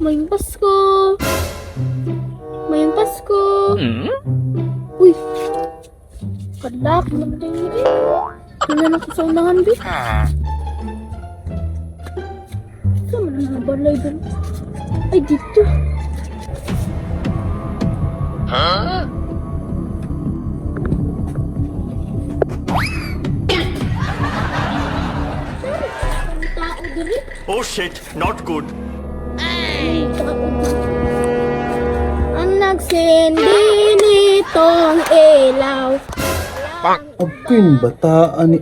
Mayong Pasko. Mayong Pasko. Uy. Kadlak naman tayo eh. Tingnan ako sa unahan, Bi. Saan mo na nabalay doon? Ay, dito. Ang tao diri. Oh shit, not good. Ang tao diri. Ang nagsindi nitong ilaw. Apin bataan ni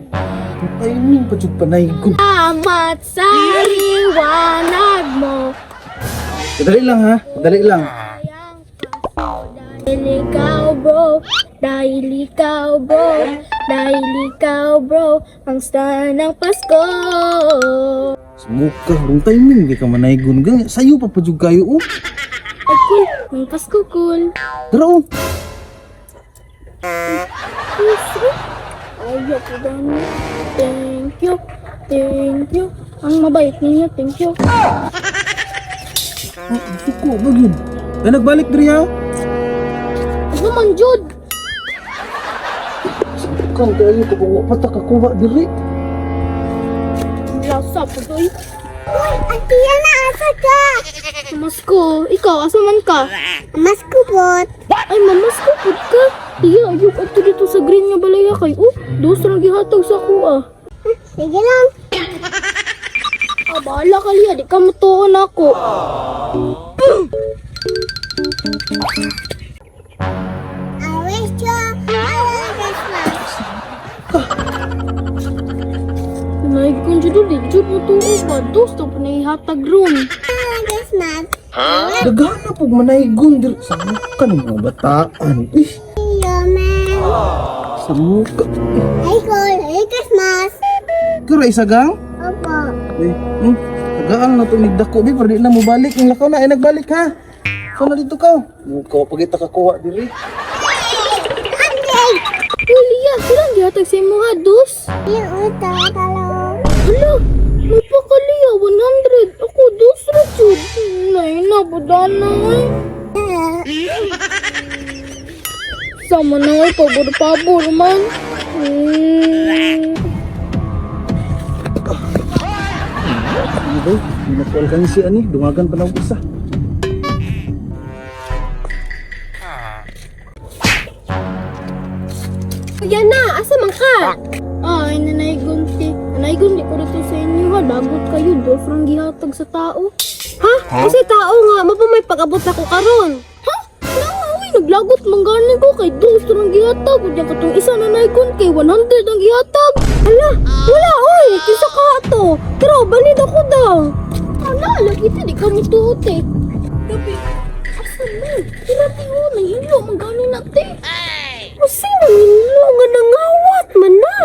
timing pa jud panaygon. Amat sa liwanag mo. Dali lang ha, dali lang. Dahil ikaw bro, dahil ikaw bro, dahil ikaw bro, ang star ng Pasko. Sumuka, rong timing di ka manaygon ga. Sayo pa jud kayo oh. Ay cool, ang Pasko cool. Tara oh. Ayaw ko dami. Thank you, thank you. Ang mabait ninyo, thank you. Suko ba yun? Ay nagbalik diri ha. Ano man jud? Kang kayo ko kung patak ako diri. Lasa po doy. Uy, Ate Yana, asa ka? Masko, ikaw, asa man ka? Mas kubot. Ay, mamasko po ka. Iya, ayok ato dito sa green nga balaya kay. Oh, dos lang gihatag sa kuha. Sige lang. Ah, bahala ka liya, di ka matuon ako. I wish you a Merry Christmas. Nay, kung dito, di dito mo tuon ba? Dos na po na ihatag ron. Merry Christmas. Dagana pug manaygon diri. Samuka ni mga bataan. Eh, See you, man. samuka. Ay ko, Merry Christmas. Kira isagang? Opo. Eh, tagaan na to nigdako bi para di na mo balik. Ang lakaw na ay nagbalik ha. So na dito ka. Muka pagita ka kuha diri. Anday. Uy, liya, silang gihatag sa imo ha, dos. Yung utang talong. Hala, may pakaliya, 100. Ako, dos ra jud. Nay, nabudana ay. Sama na ay, pabor-pabor man. Ano ba? Minakual ka ni si ani. Dungagan pa na isa. Yan na, asa man ka? Ay, nanay gunti. Nanay gunti ko dito sa inyo ha. Dagot kayo, dos rang gihatag sa tao. Ha? Kasi tao nga, mapamay pag-abot ako karon. Ha? Uy, naglagot manggani ko kay dos rang gihatag. Diyan katong isa nanay gunti kay 100 ang gihatag. Hala, wala oy, kisa ka ato. Pero balid ako daw. Ala, lagi di ka mutuote. Gabi, asan man? Pinatiho na hilo, manggani natin. Kasi nangilo nga nangawat man na.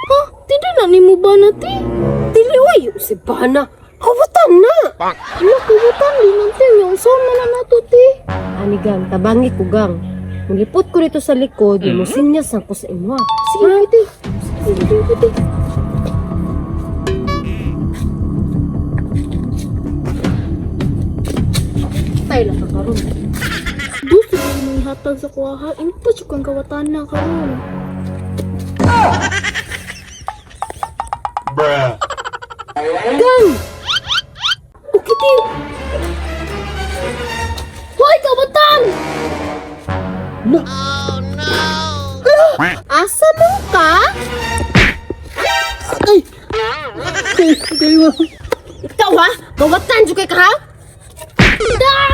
Ha? Tidak na ni mo ba natin? Dili oy, si Bana. Kawatan na. Ala, kabutan din natin yung sama na nato, ti. Ani gang, tabangi ko gang. Mulipot ko dito sa likod, yung musinyas ang ko sa imo. Sige, kiti. Sige, kiti. Tay lang ka karon. Gusto ko yung ihatag sa kuha. Impos yung kang kawatan na karon. Bruh. Gang! Kiti! Hoy, kawatan! Asa mo ka? Ay! Kayo Ikaw ha? Kawatan dyan kay ka ha?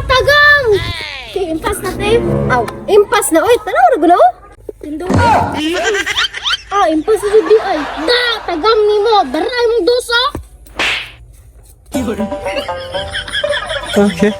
Tagang! Okay, impas natin. Aw, impas na. Oy, tanaw na guna oh. Tindo. Impas na di ay. Tagang ni mo. Daray mong dosa. Okay.